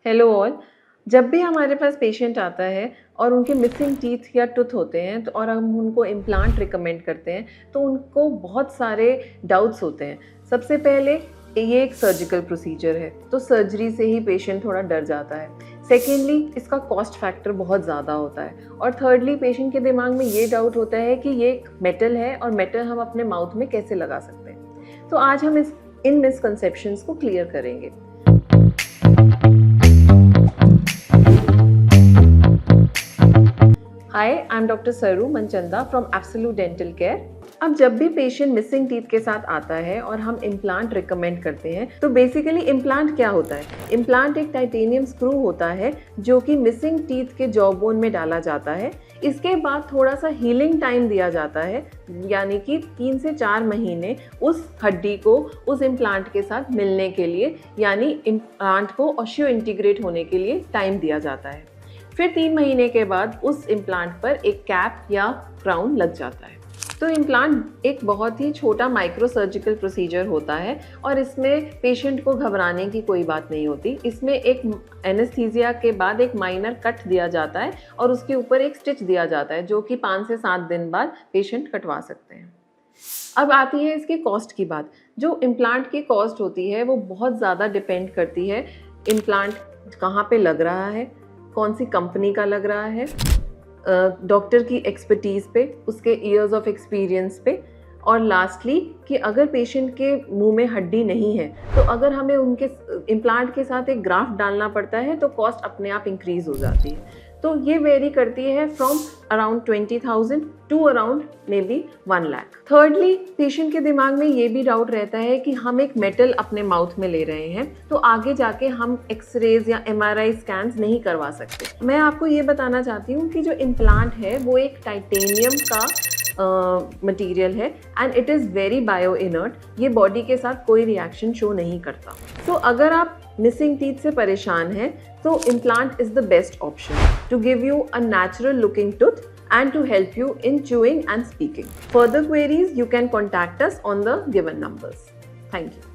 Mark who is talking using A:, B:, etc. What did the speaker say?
A: Hello all. जब भी हमारे पास पेशेंट आता है और उनके मिसिंग टीथ या टूथ होते हैं तो और हम उनको इम्प्लांट रिकमेंड करते हैं तो उनको बहुत सारे डाउट्स होते हैं। सबसे पहले ये एक सर्जिकल प्रोसीजर है तो सर्जरी से ही पेशेंट थोड़ा डर जाता है। सेकेंडली इसका कॉस्ट फैक्टर बहुत ज़्यादा होता है और थर्डली पेशेंट के दिमाग में ये डाउट होता है कि ये एक मेटल है और मेटल हम अपने माउथ में कैसे लगा सकते हैं। तो आज हम इन मिसकंसेप्शंस को क्लियर करेंगे। Hi, I'm Dr. Saru Manchanda from Absolute Dental Care। अब जब भी पेशेंट मिसिंग टीथ के साथ आता है और हम इम्प्लांट रिकमेंड करते हैं तो बेसिकली इम्प्लांट क्या होता है? इम्प्लांट एक टाइटेनियम स्क्रू होता है जो कि मिसिंग टीथ के जॉ बोन में डाला जाता है। इसके बाद थोड़ा सा हीलिंग टाइम दिया जाता है, यानी कि 3 से 4 महीने उस हड्डी को उस इम्प्लांट के साथ मिलने के लिए, यानी इम्प्लांट को ऑस्टियो इंटीग्रेट होने के लिए टाइम दिया जाता है। फिर 3 महीने के बाद उस इम्प्लांट पर एक कैप या क्राउन लग जाता है। तो इम्प्लांट एक बहुत ही छोटा माइक्रो सर्जिकल प्रोसीजर होता है और इसमें पेशेंट को घबराने की कोई बात नहीं होती। इसमें एक एनेस्थीसिया के बाद एक माइनर कट दिया जाता है और उसके ऊपर एक स्टिच दिया जाता है जो कि 5 से 7 दिन बाद पेशेंट कटवा सकते हैं। अब आती है इसकी कॉस्ट की बात। जो इम्प्लांट की कॉस्ट होती है वो बहुत ज़्यादा डिपेंड करती है इम्प्लांट कहाँ पे लग रहा है, कौन सी कंपनी का लग रहा है, डॉक्टर की एक्सपर्टीज़ पे, उसके ईयर्स ऑफ एक्सपीरियंस पे, और लास्टली कि अगर पेशेंट के मुंह में हड्डी नहीं है तो अगर हमें उनके इम्प्लांट के साथ एक ग्राफ्ट डालना पड़ता है तो कॉस्ट अपने आप इंक्रीज़ हो जाती है। तो ये वेरी करती है from around 20,000 to around maybe 1 lakh. Thirdly patient के दिमाग में ये भी डाउट रहता है कि हम एक मेटल अपने माउथ में ले रहे हैं तो आगे जाके हम एक्सरेज या MRI स्कैन्स नहीं करवा सकते। मैं आपको ये बताना चाहती हूँ कि जो इम्प्लांट है वो एक टाइटेनियम का मटीरियल है and it is very bio inert. ये बॉडी के साथ कोई रिएक्शन शो नहीं करता। तो अगर आप मिसिंग टीथ से परेशान हैं तो implant is the best option to give you a natural looking tooth and to help you in chewing and speaking. Further queries, you can contact us on the given numbers. Thank you.